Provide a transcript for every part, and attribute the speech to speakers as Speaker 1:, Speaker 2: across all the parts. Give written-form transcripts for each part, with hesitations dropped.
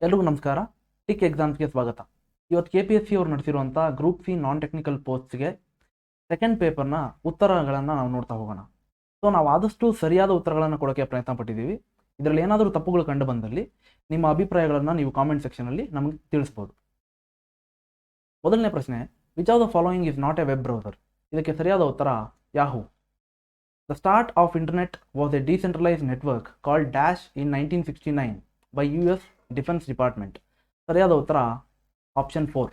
Speaker 1: ಎಲ್ರಿಗೂ ನಮಸ್ಕಾರ. ಟಿಕ್ ಎಕ್ಸಾಮ್ಸ್ಗೆ ಸ್ವಾಗತ. ಇವತ್ತು KPSC ಅವರು ನಡೆಸಿರುವಂಥ ಗ್ರೂಪ್ ಸಿ ನಾನ್ ಟೆಕ್ನಿಕಲ್ ಪೋಸ್ಟ್ಗೆ ಸೆಕೆಂಡ್ ಪೇಪರ್ನ ಉತ್ತರಗಳನ್ನು ನಾವು ನೋಡ್ತಾ ಹೋಗೋಣ. ಸೊ ನಾವು ಆದಷ್ಟು ಸರಿಯಾದ ಉತ್ತರಗಳನ್ನು ಕೊಡೋಕ್ಕೆ ಪ್ರಯತ್ನ ಪಟ್ಟಿದ್ದೀವಿ. ಇದರಲ್ಲಿ ಏನಾದರೂ ತಪ್ಪುಗಳು ಕಂಡು ಬಂದಲ್ಲಿ ನಿಮ್ಮ ಅಭಿಪ್ರಾಯಗಳನ್ನು ನೀವು ಕಾಮೆಂಟ್ ಸೆಕ್ಷನಲ್ಲಿ ನಮಗೆ ತಿಳಿಸ್ಬೋದು. ಮೊದಲನೇ ಪ್ರಶ್ನೆ, which of the following is not A web browser? ಇದಕ್ಕೆ ಸರಿಯಾದ ಉತ್ತರ Yahoo. The start of internet was A decentralised network called dash in 1969 by US Defense Department. ಸರಿಯಾದ ಉತ್ತರ option 4.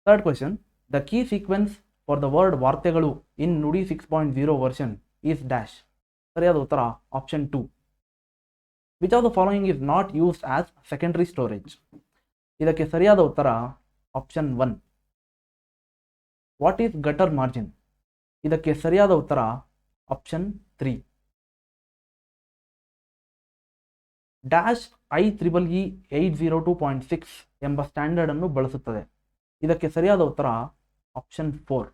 Speaker 1: Third question, the key sequence for the word ವಾರ್ತೆಗಳು ಇನ್ ನುಡಿ 6.0 version is dash. ಸರಿಯಾದ ಉತ್ತರ option 2. Which of the following is not used as secondary storage? ಇದಕ್ಕೆ ಸರಿಯಾದ ಉತ್ತರ option 1. What is gutter margin? ಇದಕ್ಕೆ ಸರಿಯಾದ ಉತ್ತರ ಆಪ್ಷನ್ 3. ಡ್ಯಾಶ್ IEEE 802.6 ಎಂಬ ಸ್ಟ್ಯಾಂಡರ್ಡ್ ಅನ್ನು ಬಳಸುತ್ತದೆ. ಇದಕ್ಕೆ ಸರಿಯಾದ ಉತ್ತರ ಆಪ್ಷನ್ 4.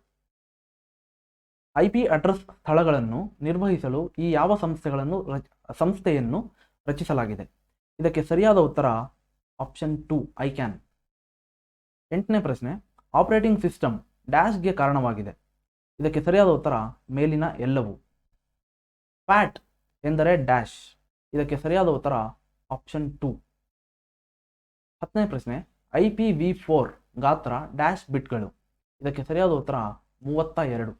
Speaker 1: IP ಅಡ್ರೆಸ್ ಸ್ಥಳಗಳನ್ನು ನಿರ್ವಹಿಸಲು ಈ ಯಾವ ಸಂಸ್ಥೆಯನ್ನು ರಚಿಸಲಾಗಿದೆ? ಇದಕ್ಕೆ ಸರಿಯಾದ ಉತ್ತರ ಆಪ್ಷನ್ 2 ICANN. 8ನೇ ಪ್ರಶ್ನೆ, ಆಪರೇಟಿಂಗ್ ಸಿಸ್ಟಮ್ ಡ್ಯಾಶ್ಗೆ ಕಾರಣವಾಗಿದೆ. ಇದಕ್ಕೆ ಸರಿಯಾದ ಉತ್ತರ ಮೇಲಿನ ಎಲ್ಲವೂ. ಫ್ಯಾಟ್ ಎಂದರೆ ಡ್ಯಾಶ್. ಇದಕ್ಕೆ ಸರಿಯಾದ ಉತ್ತರ ಆಪ್ಷನ್ 2. 10ನೇ ಪ್ರಶ್ನೆ, IPv4 ಗಾತ್ರ ಡ್ಯಾಶ್ ಬಿಟ್ಗಳು. ಇದಕ್ಕೆ ಸರಿಯಾದ ಉತ್ತರ 32.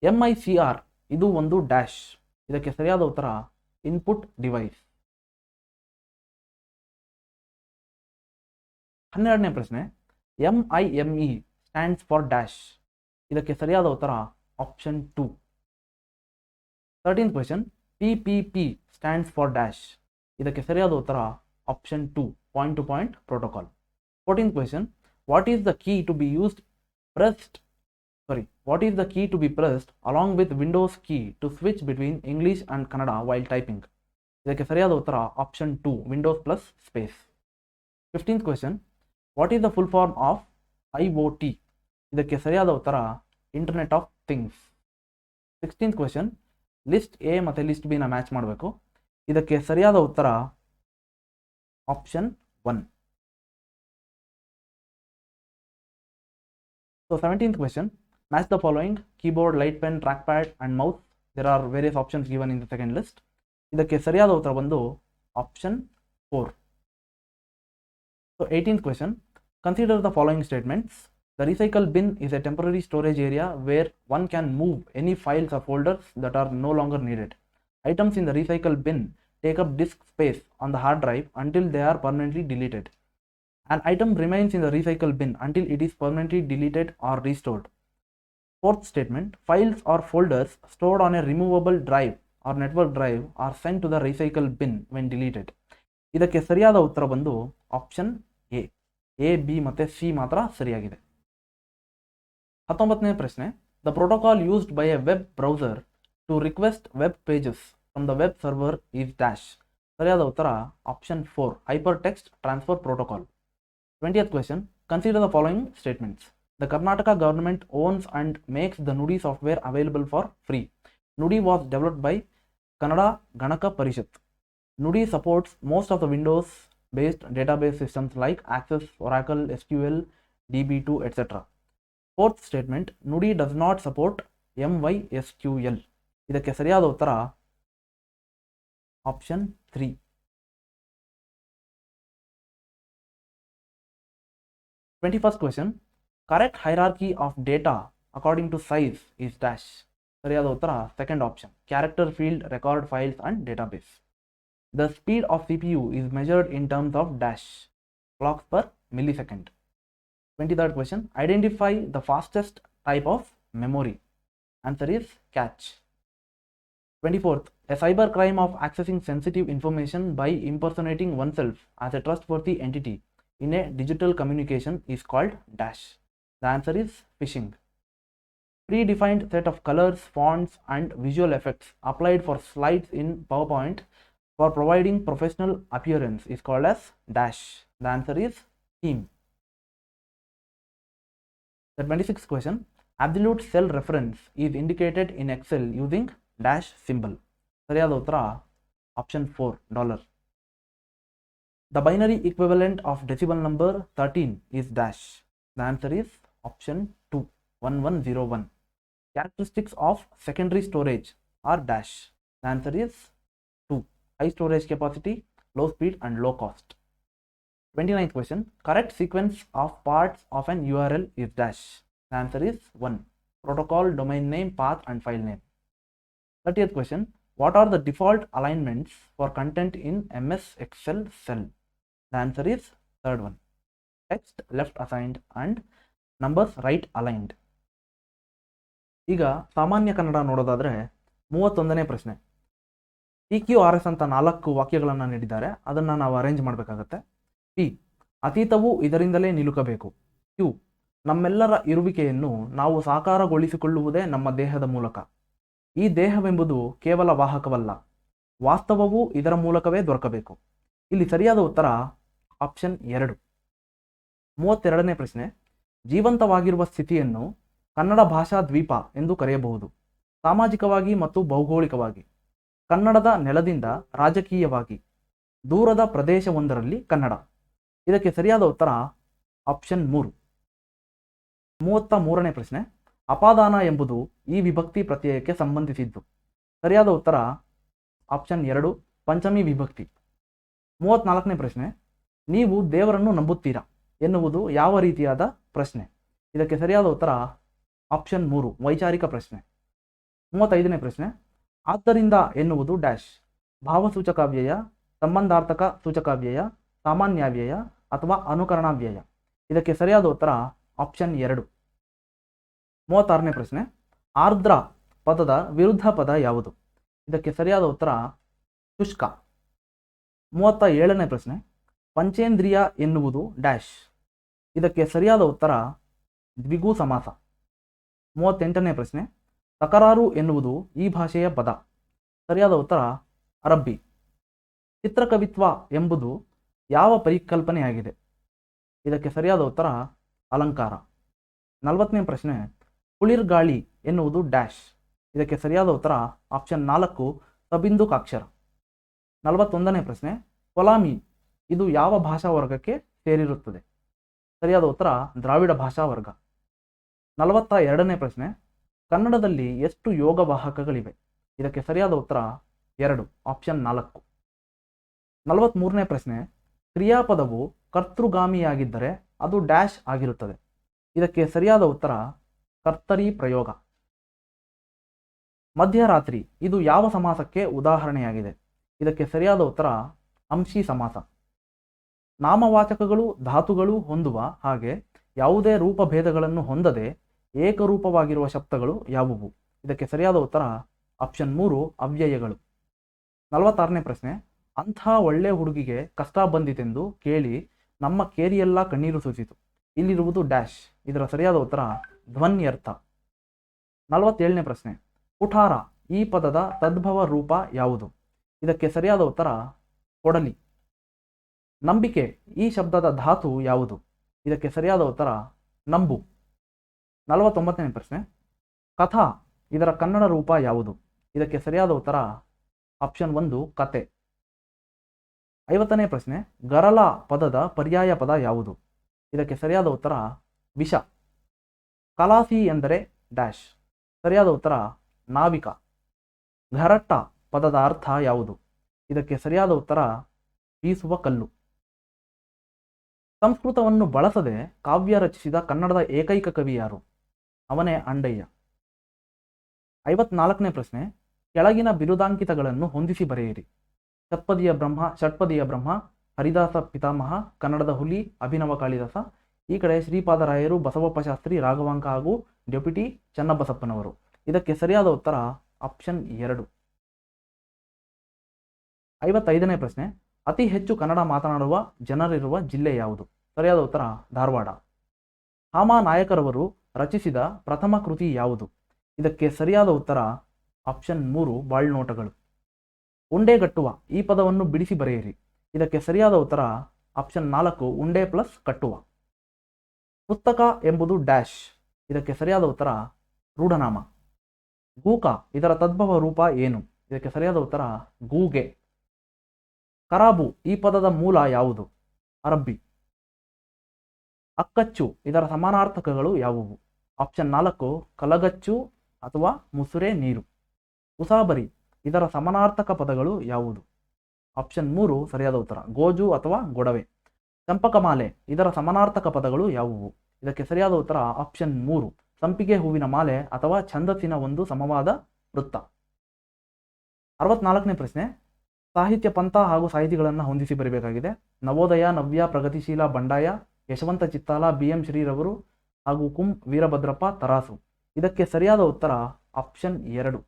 Speaker 1: MICR ಇದು ಒಂದು ಡ್ಯಾಶ್. ಇದಕ್ಕೆ ಸರಿಯಾದ ಉತ್ತರ ಇನ್ಪುಟ್ ಡಿವೈಸ್. 12ನೇ ಪ್ರಶ್ನೆ, MIME ಸ್ಟ್ಯಾಂಡ್ಸ್ ಫಾರ್ ಡ್ಯಾಶ್. ಇದಕ್ಕೆ ಸರಿಯಾದ ಉತ್ತರ option 2. 13th question, PPP stands for dash. ಇದಕ್ಕೆ ಸರಿಯಾದ ಉತ್ತರ option 2 point to point protocol. 14th question, what is the key to be pressed along with Windows key to switch between English and Kannada while typing? ಇದಕ್ಕೆ ಸರಿಯಾದ ಉತ್ತರ option 2 Windows plus space. 15th question, what is the full form of IoT? ಇದಕ್ಕೆ ಸರಿಯಾದ ಉತ್ತರ internet of things. 16th question, list A ಮತ್ತು list B ನ match ಮಾಡಬೇಕು. ಇದಕ್ಕೆ ಸರಿಯಾದ ಉತ್ತರ option 1. So 17th question, match the following: keyboard, light pen, trackpad and mouse. There are various options given in the second list. ಇದಕ್ಕೆ ಸರಿಯಾದ ಉತ್ತರ ಬಂದು option 4. So 18th question, consider the following statements. The recycle bin is a temporary storage area where one can move any files or folders that are no longer needed. Items in the recycle bin take up disk space on the hard drive until they are permanently deleted. An item remains in the recycle bin until it is permanently deleted or restored. Fourth statement, files or folders stored on a removable drive or network drive are sent to the recycle bin when deleted. ಇದಕ್ಕೆ ಸರಿಯಾದ ಉತ್ತರ ಬಂದು option A, B ಮತ್ತು C ಮಾತ್ರ ಸರಿಯಾಗಿದೆ. 19ನೇ ಪ್ರಶ್ನೆ, the protocol used by a web browser to request web pages from the web server is dash. ಸರಿಯಾದ ಉತ್ತರ option 4 hyper text transfer protocol. 20th question, consider the following statements. The Karnataka government owns and makes the Nudi software available for free. Nudi was developed by Kannada Ganaka Parishat. Nudi supports most of the Windows based database systems like Access, Oracle, SQL, DB2, etc. Fourth statement, Nudi does not support MySQL. ಇದಕ್ಕೆ ಸರಿಯಾದ ಉತ್ತರ option 3. 21st question, correct hierarchy of data according to size is dash. ಸರಿಯಾದ ಉತ್ತರ second option, character field, record files and database. The speed of CPU is measured in terms of dash, clocks per millisecond. 23rd question, identify the fastest type of memory. Answer is cache. 24th, a cyber crime of accessing sensitive information by impersonating oneself as a trustworthy entity in a digital communication is called dash. The answer is phishing. Predefined set of colors, fonts and visual effects applied for slides in PowerPoint for providing professional appearance is called as dash. The answer is theme. The 26th question, absolute cell reference is indicated in Excel using dash symbol. ಸರಿಯಾದ ಉತ್ತರ option 4 $. The binary equivalent of decimal number 13 is dash. The answer is option 2, 1101. Characteristics of secondary storage are dash. The answer is 2, high storage capacity, low speed and low cost. 29th question, correct sequence of parts of an URL is dash. The answer is 1, protocol, domain name, path and file name. 30th question, what are the default alignments for content in MS Excel cell? The answer is third one, text left assigned and numbers right aligned. ಈಗ ಸಾಮಾನ್ಯ ಕನ್ನಡ ನೋಡೋದಾದ್ರೆ 31ನೇ ಪ್ರಶ್ನೆ, PQRS ಅಂತ 4 ವಾಕ್ಯಗಳನ್ನು ನೀಡಿದ್ದಾರೆ, ಅದನ್ನು ನಾವು arrange ಮಾಡಬೇಕಾಗತ್ತೆ. P, ಅತೀತವು ಇದರಿಂದಲೇ ನಿಲುಕಬೇಕು. Q, ನಮ್ಮೆಲ್ಲರ ಇರುವಿಕೆಯನ್ನು ನಾವು ಸಾಕಾರಗೊಳಿಸಿಕೊಳ್ಳುವುದೇ ನಮ್ಮ ದೇಹದ ಮೂಲಕ. ಈ ದೇಹವೆಂಬುದು ಕೇವಲ ವಾಹಕವಲ್ಲ, ವಾಸ್ತವವು ಇದರ ಮೂಲಕವೇ ದೊರಕಬೇಕು. ಇಲ್ಲಿ ಸರಿಯಾದ ಉತ್ತರ ಆಪ್ಷನ್ 2. 32ನೇ ಪ್ರಶ್ನೆ, ಜೀವಂತವಾಗಿರುವ ಸ್ಥಿತಿಯನ್ನು ಕನ್ನಡ ಭಾಷಾ ದ್ವೀಪ ಎಂದು ಕರೆಯಬಹುದು. ಸಾಮಾಜಿಕವಾಗಿ ಮತ್ತು ಭೌಗೋಳಿಕವಾಗಿ ಕನ್ನಡದ ನೆಲದಿಂದ ರಾಜಕೀಯವಾಗಿ ದೂರದ ಪ್ರದೇಶವೊಂದರಲ್ಲಿ ಕನ್ನಡ. ಇದಕ್ಕೆ ಸರಿಯಾದ ಉತ್ತರ ಆಪ್ಷನ್ 3. 33ನೇ ಪ್ರಶ್ನೆ, ಅಪಾದಾನ ಎಂಬುದು ಈ ವಿಭಕ್ತಿ ಪ್ರತ್ಯಯಕ್ಕೆ ಸಂಬಂಧಿಸಿದ್ದು. ಸರಿಯಾದ ಉತ್ತರ ಆಪ್ಷನ್ 2, ಪಂಚಮಿ ವಿಭಕ್ತಿ. 34ನೇ ಪ್ರಶ್ನೆ, ನೀವು ದೇವರನ್ನು ನಂಬುತ್ತೀರಾ ಎನ್ನುವುದು ಯಾವ ರೀತಿಯಾದ ಪ್ರಶ್ನೆ? ಇದಕ್ಕೆ ಸರಿಯಾದ ಉತ್ತರ ಆಪ್ಷನ್ 3, ವೈಚಾರಿಕ ಪ್ರಶ್ನೆ. 35ನೇ ಪ್ರಶ್ನೆ, ಆದ್ದರಿಂದ ಎನ್ನುವುದು ಡ್ಯಾಶ್, ಭಾವಸೂಚಕಾವ್ಯಯ, ಸಂಬಂಧಾರ್ಥಕ ಸೂಚಕಾವ್ಯಯ, ಸಾಮಾನ್ಯಾವ್ಯಯ ಅಥವಾ ಅನುಕರಣಾವ್ಯಯ. ಇದಕ್ಕೆ ಸರಿಯಾದ ಉತ್ತರ ಆಪ್ಷನ್ 2. 36ನೇ ಪ್ರಶ್ನೆ, ಆರ್ದ್ರ ಪದದ ವಿರುದ್ಧ ಪದ ಯಾವುದು? ಇದಕ್ಕೆ ಸರಿಯಾದ ಉತ್ತರ ಶುಷ್ಕ. 37ನೇ ಪ್ರಶ್ನೆ, ಪಂಚೇಂದ್ರಿಯ ಎನ್ನುವುದು ಡ್ಯಾಶ್. ಇದಕ್ಕೆ ಸರಿಯಾದ ಉತ್ತರ ದ್ವಿಗು ಸಮಾಸ. 38ನೇ ಪ್ರಶ್ನೆ, ತಕರಾರು ಎನ್ನುವುದು ಈ ಭಾಷೆಯ ಪದ. ಸರಿಯಾದ ಉತ್ತರ ಅರಬ್ಬಿ. ಚಿತ್ರಕವಿತ್ವ ಎಂಬುದು ಯಾವ ಪರಿಕಲ್ಪನೆಯಾಗಿದೆ? ಇದಕ್ಕೆ ಸರಿಯಾದ ಉತ್ತರ ಅಲಂಕಾರ. 40ನೇ ಪ್ರಶ್ನೆ, ಕುಳಿರ್ಗಾಳಿ ಎನ್ನುವುದು ಡ್ಯಾಶ್. ಇದಕ್ಕೆ ಸರಿಯಾದ ಉತ್ತರ ಆಪ್ಷನ್ 4, ಸಬಿಂದುಕಾಕ್ಷರ. 41ನೇ ಪ್ರಶ್ನೆ, ಕೊಲಾಮಿ ಇದು ಯಾವ ಭಾಷಾ ವರ್ಗಕ್ಕೆ ಸೇರಿರುತ್ತದೆ? ಸರಿಯಾದ ಉತ್ತರ ದ್ರಾವಿಡ ಭಾಷಾ ವರ್ಗ. 42ನೇ ಪ್ರಶ್ನೆ, ಕನ್ನಡದಲ್ಲಿ ಎಷ್ಟು ಯೋಗವಾಹಕಗಳಿವೆ? ಇದಕ್ಕೆ ಸರಿಯಾದ ಉತ್ತರ 2, ಆಪ್ಷನ್ 4. 43ನೇ ಪ್ರಶ್ನೆ, ಕ್ರಿಯಾಪದವು ಕರ್ತೃಗಾಮಿಯಾಗಿದ್ದರೆ ಅದು ಡ್ಯಾಶ್ ಆಗಿರುತ್ತದೆ. ಇದಕ್ಕೆ ಸರಿಯಾದ ಉತ್ತರ ಕರ್ತರಿ ಪ್ರಯೋಗ. ಮಧ್ಯರಾತ್ರಿ ಇದು ಯಾವ ಸಮಾಸಕ್ಕೆ ಉದಾಹರಣೆಯಾಗಿದೆ? ಇದಕ್ಕೆ ಸರಿಯಾದ ಉತ್ತರ ಅಂಶಿ ಸಮಾಸ. ನಾಮವಾಚಕಗಳು ಧಾತುಗಳು ಹೊಂದುವ ಹಾಗೆ ಯಾವುದೇ ರೂಪಭೇದಗಳನ್ನು ಹೊಂದದೆ ಏಕರೂಪವಾಗಿರುವ ಶಬ್ದಗಳು ಯಾವುವು? ಇದಕ್ಕೆ ಸರಿಯಾದ ಉತ್ತರ ಆಪ್ಷನ್ 3, ಅವ್ಯಯಗಳು. 46ನೇ ಪ್ರಶ್ನೆ, ಅಂಥ ಒಳ್ಳೆ ಹುಡುಗಿಗೆ ಕಷ್ಟ ಬಂದಿತೆಂದು ಕೇಳಿ ನಮ್ಮ ಕೇರಿಯೆಲ್ಲ ಕಣ್ಣೀರು ಸೂಚಿತು. ಇಲ್ಲಿರುವುದು ಡ್ಯಾಶ್. ಇದರ ಸರಿಯಾದ ಉತ್ತರ ಧ್ವನ್ಯರ್ಥ. 47ನೇ ಪ್ರಶ್ನೆ, ಕುಠಾರ ಈ ಪದದ ತದ್ಭವ ರೂಪ ಯಾವುದು? ಇದಕ್ಕೆ ಸರಿಯಾದ ಉತ್ತರ ಕೊಡಲಿ. ನಂಬಿಕೆ ಈ ಶಬ್ದದ ಧಾತು ಯಾವುದು? ಇದಕ್ಕೆ ಸರಿಯಾದ ಉತ್ತರ ನಂಬು. 49ನೇ ಪ್ರಶ್ನೆ, ಕಥಾ ಇದರ ಕನ್ನಡ ರೂಪ ಯಾವುದು? ಇದಕ್ಕೆ ಸರಿಯಾದ ಉತ್ತರ ಆಪ್ಷನ್ 1, ಕತೆ. 50ನೇ ಪ್ರಶ್ನೆ, ಗರಲ ಪದದ ಪರ್ಯಾಯ ಪದ ಯಾವುದು? ಇದಕ್ಕೆ ಸರಿಯಾದ ಉತ್ತರ ವಿಷ. ಕಲಾಸಿ ಎಂದರೆ ಡ್ಯಾಶ್. ಸರಿಯಾದ ಉತ್ತರ ನಾವಿಕ. ಘರಟ್ಟ ಪದದ ಅರ್ಥ ಯಾವುದು? ಇದಕ್ಕೆ ಸರಿಯಾದ ಉತ್ತರ ಬೀಸುವ ಕಲ್ಲು. ಸಂಸ್ಕೃತವನ್ನು ಬಳಸದೆ ಕಾವ್ಯ ರಚಿಸಿದ ಕನ್ನಡದ ಏಕೈಕ ಕವಿ ಯಾರು? ಅವನೇ ಅಂಡಯ್ಯ. 54ನೇ ಪ್ರಶ್ನೆ, ಕೆಳಗಿನ ಬಿರುದಾಂಕಿತಗಳನ್ನು ಹೊಂದಿಸಿ ಬರೆಯಿರಿ. ಷಟ್ಪದಿಯ ಬ್ರಹ್ಮ, ಹರಿದಾಸ ಪಿತಾಮಹ, ಕನ್ನಡದ ಹುಲಿ, ಅಭಿನವ ಕಾಳಿದಾಸ. ಈ ಕಡೆ ಶ್ರೀಪಾದರಾಯರು, ಬಸವಪ್ಪ ಶಾಸ್ತ್ರಿ, ರಾಘವಾಂಕ ಹಾಗೂ ಡೆಪ್ಯೂಟಿ ಚನ್ನಬಸಪ್ಪನವರು. ಇದಕ್ಕೆ ಸರಿಯಾದ ಉತ್ತರ ಆಪ್ಷನ್ 2. 55ನೇ ಪ್ರಶ್ನೆ, ಅತಿ ಹೆಚ್ಚು ಕನ್ನಡ ಮಾತನಾಡುವ ಜನರಿರುವ ಜಿಲ್ಲೆ ಯಾವುದು? ಸರಿಯಾದ ಉತ್ತರ ಧಾರವಾಡ. ಹಾಮಾ ನಾಯಕರವರು ರಚಿಸಿದ ಪ್ರಥಮ ಕೃತಿ ಯಾವುದು? ಇದಕ್ಕೆ ಸರಿಯಾದ ಉತ್ತರ ಆಪ್ಷನ್ 3, ಬಾಳ್ನೋಟಗಳು. ಉಂಡೆಗಟ್ಟುವ ಈ ಪದವನ್ನು ಬಿಡಿಸಿ ಬರೆಯಿರಿ. ಇದಕ್ಕೆ ಸರಿಯಾದ ಉತ್ತರ ಆಪ್ಷನ್ 4, ಉಂಡೆ ಪ್ಲಸ್ ಕಟ್ಟುವ. ಪುಸ್ತಕ ಎಂಬುದು ಡ್ಯಾಶ್. ಇದಕ್ಕೆ ಸರಿಯಾದ ಉತ್ತರ ರೂಢನಾಮ. ಗೂಕ ಇದರ ತದ್ಭವ ರೂಪ ಏನು? ಇದಕ್ಕೆ ಸರಿಯಾದ ಉತ್ತರ ಗೂಗೆ. ಕರಾಬು ಈ ಪದದ ಮೂಲ ಯಾವುದು? ಅರಬ್ಬಿ. ಅಕ್ಕಚ್ಚು ಇದರ ಸಮಾನಾರ್ಥಕಗಳು ಯಾವುವು? ಆಪ್ಷನ್ 4 ಕಲಗಚ್ಚು ಅಥವಾ ಮುಸುರೆ ನೀರು. ಉಸಾಬರಿ ಇದರ ಸಮಾನಾರ್ಥಕ ಪದಗಳು ಯಾವುದು? ಆಪ್ಷನ್ 3 ಸರಿಯಾದ ಉತ್ತರ ಗೋಜು ಅಥವಾ ಗೊಡವೆ. ಚಂಪಕಮಾಲೆ ಇದರ ಸಮಾನಾರ್ಥಕ ಪದಗಳು ಯಾವುವು? ಇದಕ್ಕೆ ಸರಿಯಾದ ಉತ್ತರ ಆಪ್ಷನ್ 3 ಸಂಪಿಗೆ ಹೂವಿನ ಮಾಲೆ ಅಥವಾ ಛಂದಸ್ಸಿನ ಒಂದು ಸಮವಾದ ವೃತ್ತ. 64ನೇ ಪ್ರಶ್ನೆ, ಸಾಹಿತ್ಯ ಪಂಥ ಹಾಗೂ ಸಾಹಿತಿಗಳನ್ನು ಹೊಂದಿಸಿ ಬರೀಬೇಕಾಗಿದೆ. ನವೋದಯ, ನವ್ಯ, ಪ್ರಗತಿಶೀಲ, ಬಂಡಾಯ, ಯಶವಂತ ಚಿತ್ತಾಲ, BM ಶ್ರೀರವರು ಹಾಗೂ ಕುಂ ವೀರಭದ್ರಪ್ಪ ತರಾಸು. ಇದಕ್ಕೆ ಸರಿಯಾದ ಉತ್ತರ ಆಪ್ಷನ್ 2.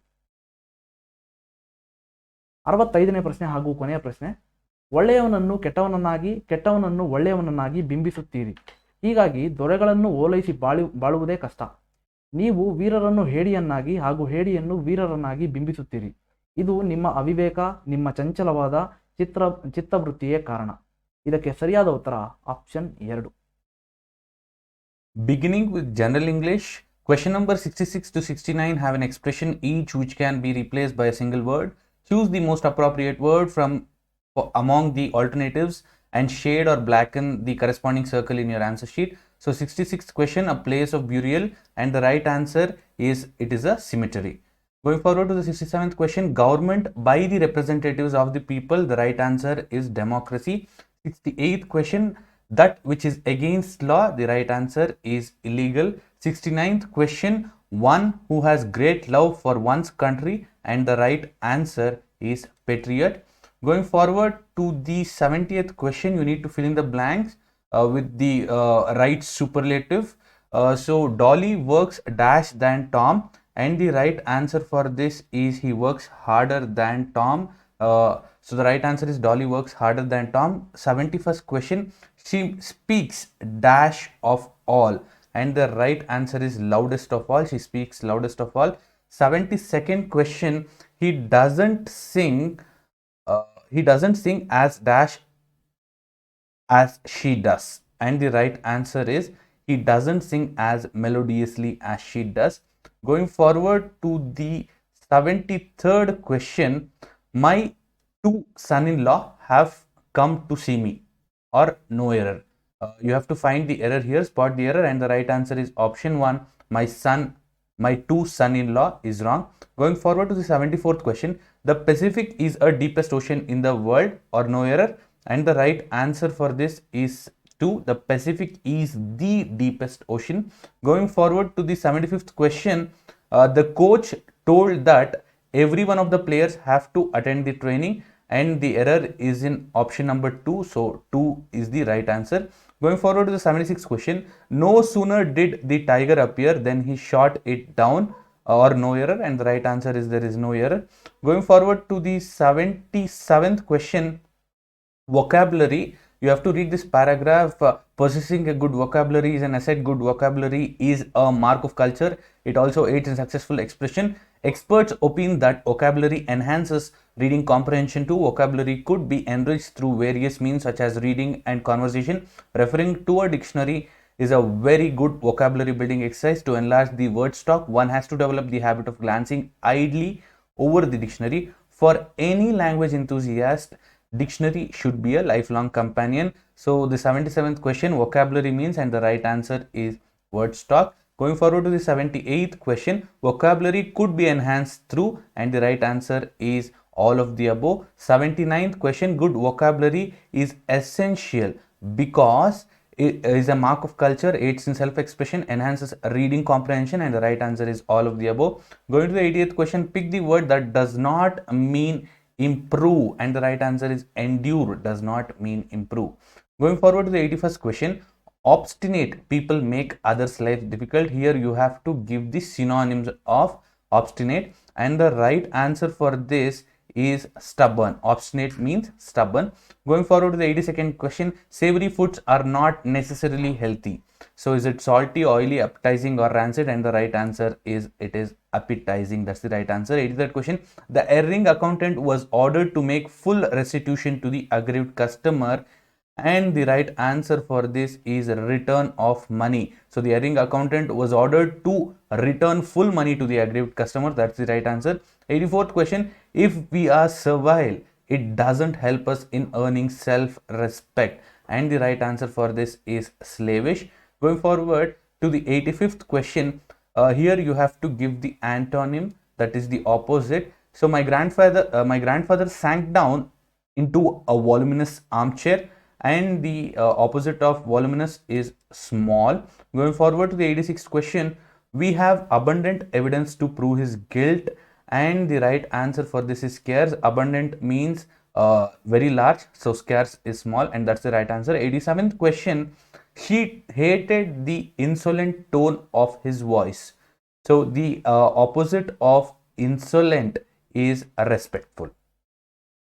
Speaker 1: 65ನೇ ಪ್ರಶ್ನೆ ಹಾಗೂ ಕೊನೆಯ ಪ್ರಶ್ನೆ, ಒಳ್ಳೆಯವನನ್ನು ಕೆಟ್ಟವನನ್ನಾಗಿ ಕೆಟ್ಟವನನ್ನು ಒಳ್ಳೆಯವನನ್ನಾಗಿ ಬಿಂಬಿಸುತ್ತೀರಿ. ಹೀಗಾಗಿ ದೊರೆಗಳನ್ನು ಓಲೈಸಿ ಬಾಳುವುದೇ ಕಷ್ಟ. ನೀವು ವೀರರನ್ನು ಹೇಡಿಯನ್ನಾಗಿ ಹಾಗೂ ಹೇಡಿಯನ್ನು ವೀರರನ್ನಾಗಿ ಬಿಂಬಿಸುತ್ತೀರಿ. ಇದು ನಿಮ್ಮ ಅವಿವೇಕ, ನಿಮ್ಮ ಚಂಚಲವಾದ ಚಿತ್ತವೃತ್ತಿಯೇ ಕಾರಣ. ಇದಕ್ಕೆ ಸರಿಯಾದ ಉತ್ತರ option 2.
Speaker 2: Beginning with General English, question number 66 to 69 have an expression each which can be replaced by a single word. Choose the most appropriate word from among the alternatives and shade or blacken the corresponding circle in your answer sheet. So 66th question, a place of burial, and the right answer is it is a cemetery. Going forward to the 67th question, government by the representatives of the people, the right answer is democracy. 68th question, that which is against law, the right answer is illegal. 69th question, one who has great love for one's country, and the right answer is patriot. Going forward to the 70th question, you need to fill in the blanks with the right superlative. So Dolly works dash than Tom, and the right answer for this is he works harder than Tom. So the right answer is Dolly works harder than Tom. 71st question, she speaks dash of all, and the right answer is loudest of all. She speaks loudest of all. 72nd question, he doesn't sing as dash as she does, and the right answer is he doesn't sing as melodiously as she does. Going forward to the 73rd question, my two son-in-law have come to see me, or no error. You have to find the error here, spot the error, and the right answer is option 1, my two son-in-law is wrong. Going forward to the 74th question, the Pacific is a deepest ocean in the world, or no error, and the right answer for this is 2, the Pacific is the deepest ocean. Going forward to the 75th question, the coach told that every one of the players have to attend the training, and the error is in option number 2, so 2 is the right answer. Going forward to the 76th question, no sooner did the tiger appear than he shot it down, or no error, and the right answer is there is no error. Going forward to the 77th question, vocabulary, you have to read this paragraph. Possessing a good vocabulary is an asset. Good vocabulary is a mark of culture. It also aids in successful expression. Experts opine that vocabulary enhances reading comprehension too. Vocabulary could be enriched through various means such as reading and conversation. Referring to a dictionary is a very good vocabulary building exercise. To enlarge the word stock, one has to develop the habit of glancing idly over the dictionary. For any language enthusiast, dictionary should be a lifelong companion. So the 77th question, vocabulary means, and the right answer is word stock. Going forward to the 78th question, vocabulary could be enhanced through, and the right answer is all of the above. 79th question, good vocabulary is essential because it is a mark of culture, aids in self-expression, enhances reading comprehension, and the right answer is all of the above. Going to the 80th question, pick the word that does not mean improve, and the right answer is endure does not mean improve. Going forward to the 81st question, obstinate people make others' life difficult. Here you have to give the synonyms of obstinate, and the right answer for this is stubborn. Obstinate means stubborn. Going forward to the 82nd question, savory foods are not necessarily healthy. So is it salty, oily, appetizing, or rancid? And the right answer is it is appetizing. That's the right answer. 83rd question, the erring accountant was ordered to make full restitution to the aggrieved customer, and the right answer for this is return of money. So the erring accountant was ordered to return full money to the aggrieved customer. That's the right answer. 84th question, if we are servile it doesn't help us in earning self-respect, and the right answer for this is slavish. Going forward to the 85th question, here you have to give the antonym, that is the opposite. So my grandfather sank down into a voluminous armchair, and the opposite of voluminous is small. Going forward to the 86th question, we have abundant evidence to prove his guilt, and the right answer for this is scarce. Abundant means very large, so scarce is small, and that's the right answer. 87th question, she hated the insolent tone of his voice. So the opposite of insolent is respectful.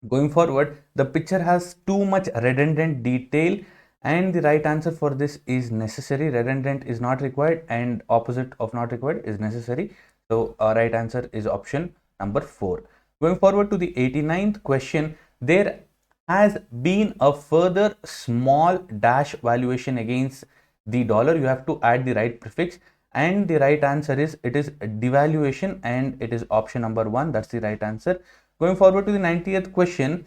Speaker 2: Going forward, the picture has too much redundant detail, and the right answer for this is necessary. Redundant is not required, and opposite of not required is necessary. So right answer is option number 4. Going forward to the 89th question, there has been a further small dash valuation against the dollar. You have to add the right prefix, and the right answer is it is devaluation, and it is option number 1. That's the right answer. Going forward to the 90th question,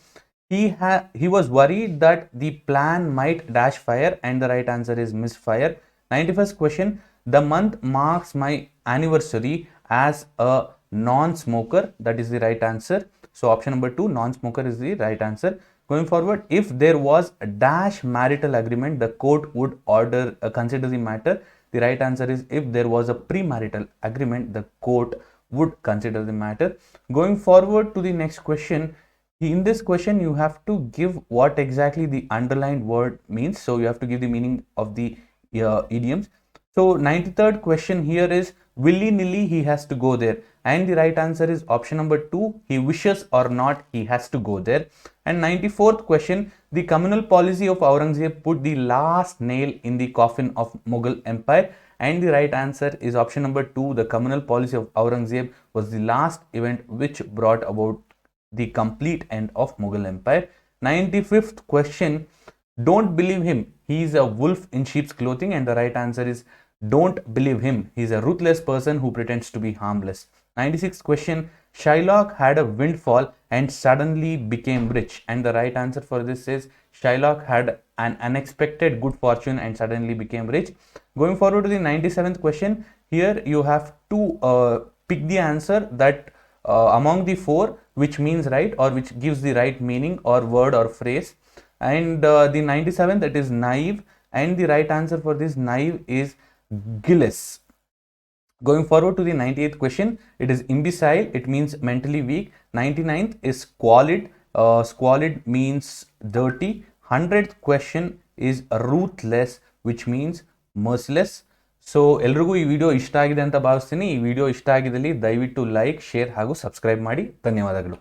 Speaker 2: he was worried that the plan might dash fire, and the right answer is misfire. 91st question, the month marks my anniversary as a non-smoker. That is the right answer. So option number 2, non-smoker, is the right answer. Going forward, if there was a dash marital agreement, the court would order consider the matter. The right answer is if there was a premarital agreement, the court would consider the matter. Going forward to the next question, in this question you have to give what exactly the underlined word means. So you have to give the meaning of the idioms. So 93rd question here is willy-nilly he has to go there, and the right answer is option number 2, he wishes or not he has to go there. And 94th question, the communal policy of Aurangzeb put the last nail in the coffin of Mughal Empire, and the right answer is option number 2, the communal policy of Aurangzeb was the last event which brought about the complete end of Mughal Empire. 95th question, don't believe him, he is a wolf in sheep's clothing, and the right answer is don't believe him, he is a ruthless person who pretends to be harmless. 96th question, Shylock had a windfall and suddenly became rich, and the right answer for this is Shylock had an unexpected good fortune and suddenly became rich. Going forward to the 97th question, here you have to pick the answer that among the 4 which means right, or which gives the right meaning or word or phrase. And the 97th, that is naive, and the right answer for this naive is Gillis. Going forward to the 98th question, it is imbecile, it means mentally weak. 99th is squalid, squalid means dirty. 100th question is ruthless, which means merciless. So ಎಲ್ರಿಗೂ ಈ video ಇಷ್ಟ ಆಗಿದೆ ಅಂತ ಭಾವಿಸ್ತೀನಿ. ಈ video ಇಷ್ಟ ಆಗಿದ್ದಲ್ಲಿ ದಯವಿಟ್ಟು ಲೈಕ್, ಶೇರ್ ಹಾಗೂ ಸಬ್ಸ್ಕ್ರೈಬ್ ಮಾಡಿ. ಧನ್ಯವಾದಗಳು.